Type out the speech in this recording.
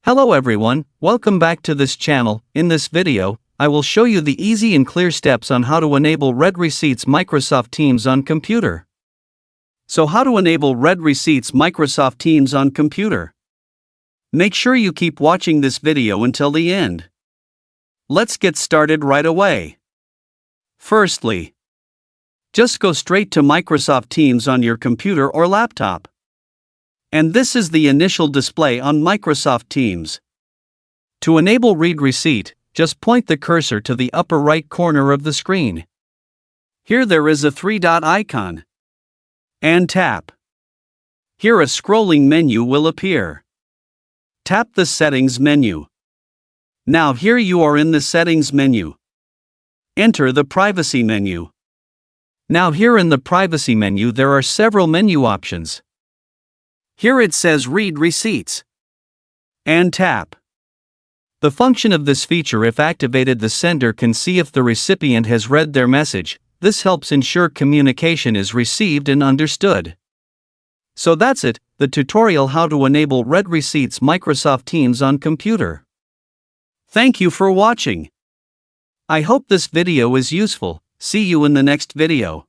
Hello everyone, welcome back to this channel. In this video, I will show you the easy and clear steps on how to enable Read Receipts Microsoft Teams on computer. So how to enable Read Receipts Microsoft Teams on computer? Make sure you keep watching this video until the end. Let's get started right away. Firstly, just go straight to Microsoft Teams on your computer or laptop. And this is the initial display on Microsoft Teams. To enable Read Receipt, just point the cursor to the upper right corner of the screen. Here there is a three-dot icon. And tap. Here a scrolling menu will appear. Tap the Settings menu. Now here you are in the Settings menu. Enter the Privacy menu. Now here in the Privacy menu there are several menu options. Here it says Read Receipts. And tap. The function of this feature, if activated, the sender can see if the recipient has read their message. This helps ensure communication is received and understood. So that's it, the tutorial how to enable Read Receipts Microsoft Teams on computer. Thank you for watching. I hope this video is useful. See you in the next video.